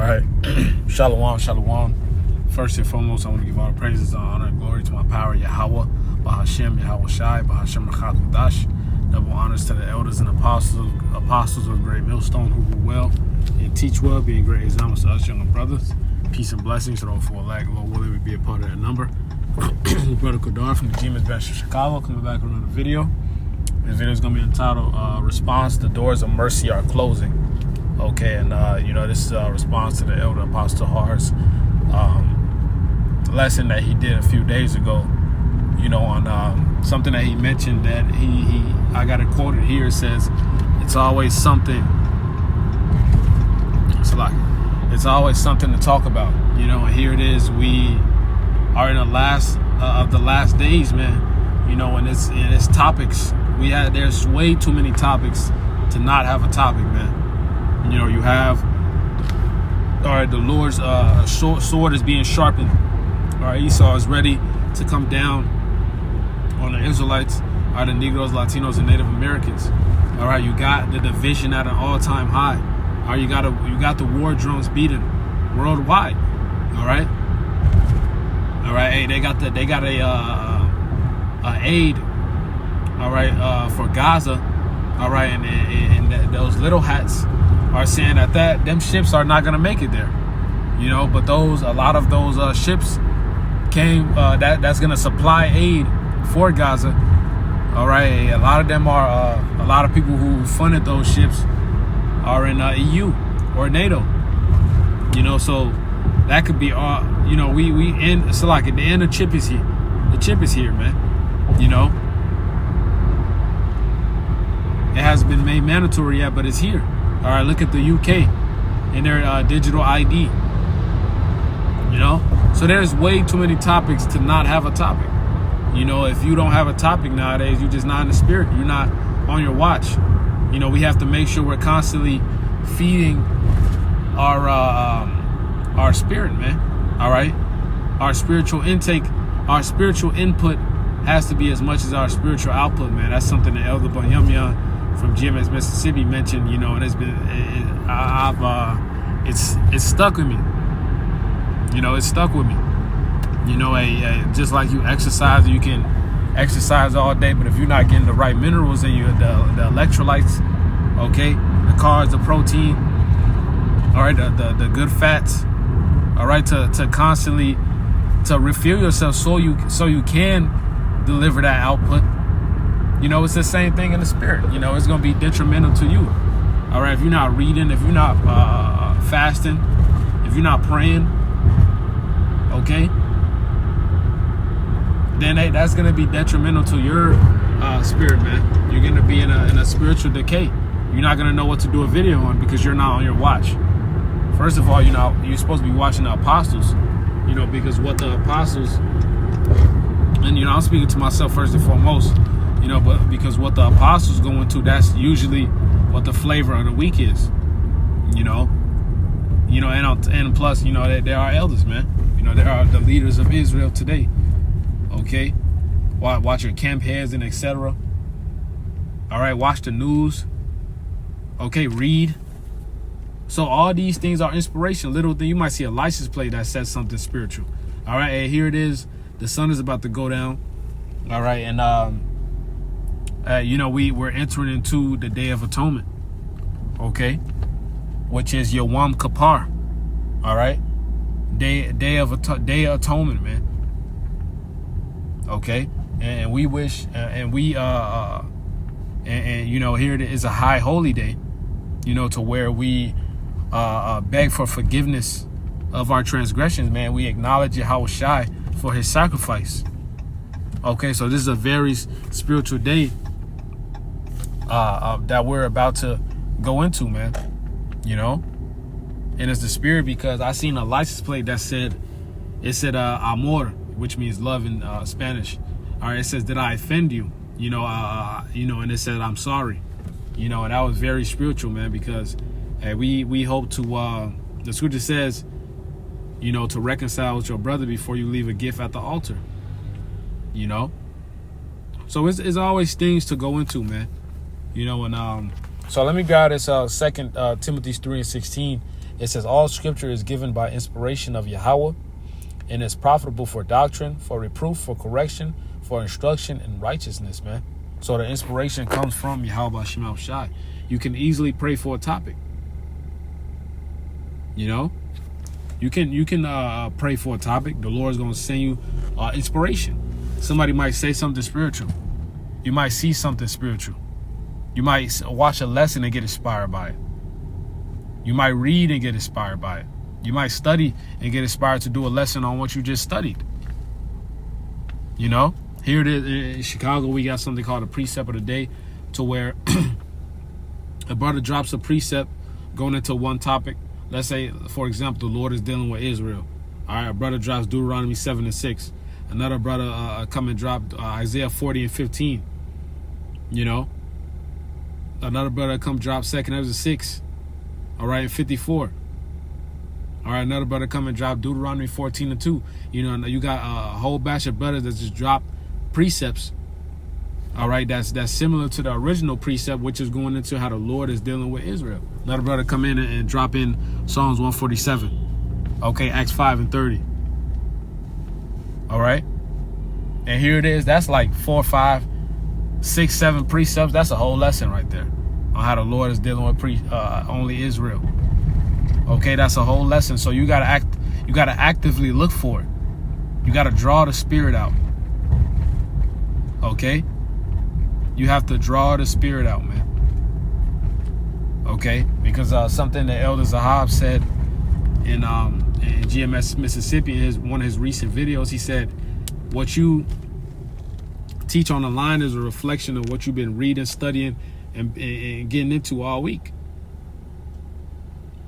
right. Shalom, shalom. First and foremost, I want to give all the praises, honor, and glory to my power, Yahweh, Bahashem, Yahweh Shai, Bahashem Rachad Kodash. Double honors to the elders and apostles of Great Millstone who rule well and teach well, being great examples to us younger brothers. Peace and blessings to all for lack. Lord willing, we be a part of that number. Brother Kodar from the G-Men's Bench of Chicago, coming back with another video. This video is going to be entitled Response, the Doors of Mercy Are Closing. Okay, and this is a response to the Elder Apostle Har's lesson that he did a few days ago, on something that he mentioned that I got it quoted here. It says, it's always something to talk about, and here it is. We are in the last of the last days, man, and it's topics. There's way too many topics to not have a topic, man. You have, the Lord's sword is being sharpened. Esau is ready to come down on the Israelites, the Negroes, Latinos, and Native Americans. You got the division at an all-time high. You got the war drums beating worldwide. Hey, they got a aid. For Gaza. And those little hats are saying that them ships are not gonna make it there. But a lot of those ships came that's gonna supply aid for Gaza. A lot of them are a lot of people who funded those ships are in EU or NATO. So that could be we end. So like at the end, the chip is here. The chip is here, man. It hasn't been made mandatory yet, but it's here. Look at the UK and their digital ID. So there's way too many topics to not have a topic. If you don't have a topic nowadays, you're just not in the spirit. You're not on your watch. We have to make sure we're constantly feeding our spirit, man. Our spiritual intake, our spiritual input has to be as much as our spiritual output, man. That's something that Elder Banyamya from GMS Mississippi mentioned, and it's been, it's stuck with me. It's stuck with me. Just like you exercise, you can exercise all day, but if you're not getting the right minerals in you, the electrolytes, the carbs, the protein, the good fats, to constantly to refill yourself so you can deliver that output. It's the same thing in the spirit. It's going to be detrimental to you. If you're not reading, if you're not fasting, if you're not praying, then that's going to be detrimental to your spirit, man. You're going to be in a spiritual decay. You're not going to know what to do a video on because you're not on your watch. First of all, you're supposed to be watching the apostles, because what the apostles, and I'm speaking to myself first and foremost, but because what the apostles go into, that's usually what the flavor of the week is, and plus, there are elders, man. There are the leaders of Israel today. Watch your camp heads and etc. Watch the news. Read. So all these things are inspiration. Little thing, you might see a license plate that says something spiritual. And here it is. The sun is about to go down. And we're entering into the Day of Atonement. Which is Yom Kippur. Day of Atonement, man. And we wish, and here it is, a high holy day, to where we beg for forgiveness of our transgressions, man. We acknowledge Yahweh Shai for his sacrifice. So this is a very spiritual day that we're about to go into, man. And it's the spirit, because I seen a license plate that said amor, which means love in Spanish. It says, did I offend you? And it said, I'm sorry. And that was very spiritual, man, because we hope to, the scripture says, to reconcile with your brother before you leave a gift at the altar. So it's always things to go into, man. And so let me grab this 2 Timothy 3:16. It says all scripture is given by inspiration of Yahweh and is profitable for doctrine, for reproof, for correction, for instruction in righteousness, man. So the inspiration comes from Yahweh Shema Shai. You can easily pray for a topic. You know, you can pray for a topic. The Lord's going to send you inspiration. Somebody might say something spiritual. You might see something spiritual. You might watch a lesson and get inspired by it. You might read and get inspired by it. You might study and get inspired to do a lesson on what you just studied. You know, here it is in Chicago. We got something called a precept of the day, to where a brother drops a precept going into one topic. Let's say, for example, the Lord is dealing with Israel. All right, a brother drops Deuteronomy 7:6. Another brother come and drop Isaiah 40:15. You know, another brother come drop 2nd Ezra 6. All right, 54. All right, another brother come and drop Deuteronomy 14:2. You know, you got a whole batch of brothers that just drop precepts. All right, that's similar to the original precept, which is going into how the Lord is dealing with Israel. Another brother come in and drop in Psalms 147. Okay, Acts 5:30. All right, and here it is. That's like 4, 5, 6, 7 precepts. That's a whole lesson right there on how the Lord is dealing with only Israel. Okay, that's a whole lesson. So you gotta actively look for it. You gotta draw the spirit out. Okay, you have to draw the spirit out, man. Okay, because something that Elder Zahab said in GMS Mississippi, one of his recent videos, he said, what you teach on the line is a reflection of what you've been reading, studying, and getting into all week.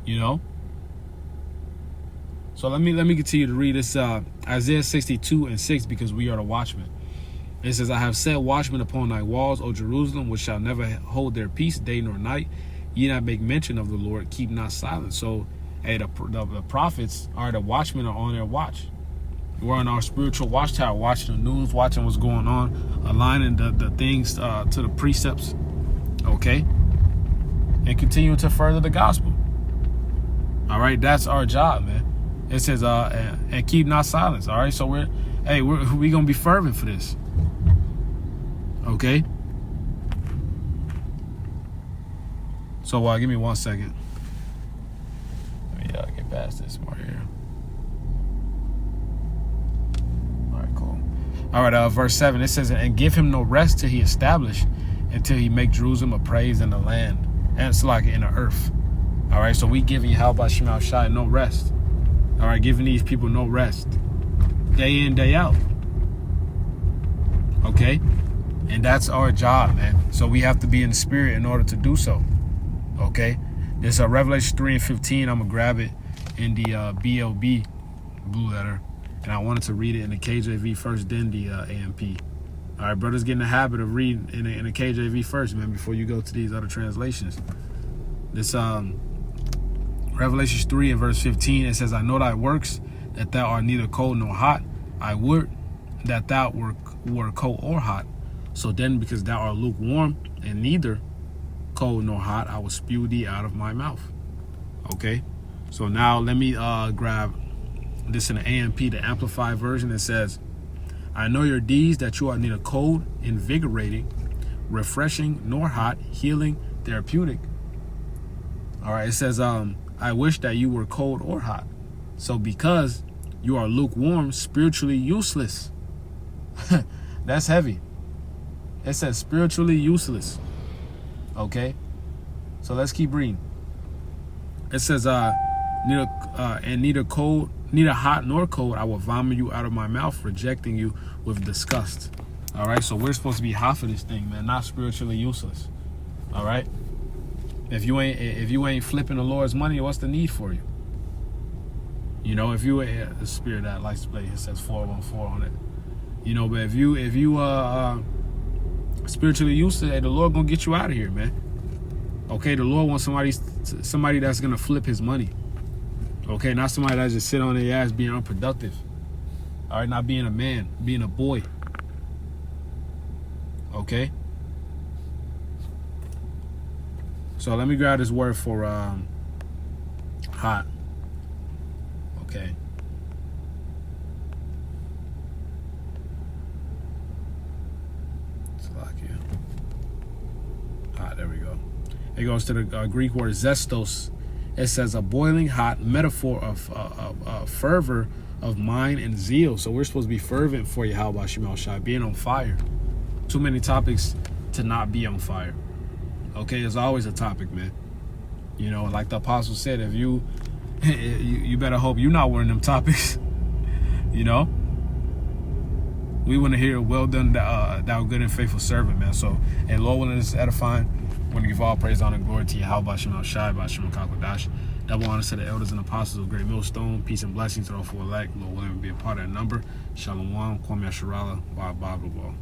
You know? So let me continue to read this Isaiah 62:6, because we are the watchmen. It says, I have set watchmen upon thy walls, O Jerusalem, which shall never hold their peace day nor night. Ye not make mention of the Lord, keep not silent. So, hey, the prophets are the watchmen, are on their watch. We're on our spiritual watchtower, watching the news, watching what's going on, aligning the things to the precepts, okay? And continue to further the gospel. All right, that's our job, man. It says, and keep not silence. All right, so we're gonna be fervent for this. Okay. So give me 1 second. Let me get past this more here. All right, cool. All right, verse 7. It says, and give him no rest till he establish, until he make Jerusalem a praise in the land, and it's like in the earth. All right, so we giving Yahweh Shema Shai no rest. All right, giving these people no rest, day in, day out. Okay, and that's our job, man. So we have to be in the spirit in order to do so. Okay, this Revelation 3:15. I'm gonna grab it in the BLB blue letter, and I wanted to read it in the KJV first, then the AMP. All right, brothers, get in the habit of reading in the KJV first, man, before you go to these other translations. This Revelation 3:15, it says, I know thy works, that thou art neither cold nor hot. I would that thou were cold or hot. So then, because thou art lukewarm and neither cold nor hot, I will spew thee out of my mouth. Okay, so now let me grab this in the AMP, the Amplified version. It says, I know your deeds, that you are neither cold, invigorating, refreshing, nor hot, healing, therapeutic. All right, it says, I wish that you were cold or hot. So because you are lukewarm, spiritually useless. That's heavy. It says spiritually useless. Okay, so let's keep reading. It says, neither cold, neither hot nor cold, I will vomit you out of my mouth, rejecting you with disgust. All right, so we're supposed to be hot for this thing, man, not spiritually useless. All right, if you ain't flipping the Lord's money, what's the need for you? You know, if you the spirit that likes to play, it says 414 on it. You know, but if you spiritually useless, the Lord gonna get you out of here, man. Okay, the Lord wants somebody that's gonna flip his money. Okay, not somebody that just sit on their ass being unproductive. All right, not being a man, being a boy. Okay. So let me grab this word for hot. Okay. Slovakia. Hot, there we go. It goes to the Greek word zestos. It says a boiling hot metaphor of fervor of mind and zeal. So we're supposed to be fervent for Yahweh Shemel Shai, being on fire. Too many topics to not be on fire. Okay, there's always a topic, man. You know, like the apostle said, if you better hope you're not one of them topics. You know, we want to hear, well done, thou good and faithful servant, man. So, and Lord willing, this is edifying. I want to give all praise, honor, and glory to Yahweh Shemel Shai, B'Shem Kakodash. Double honor to the elders and apostles of Great Millstone. Peace and blessings to all for elect. Lord willing, be a part of that number. Shalom, Kwame Sharala, Bob Ball.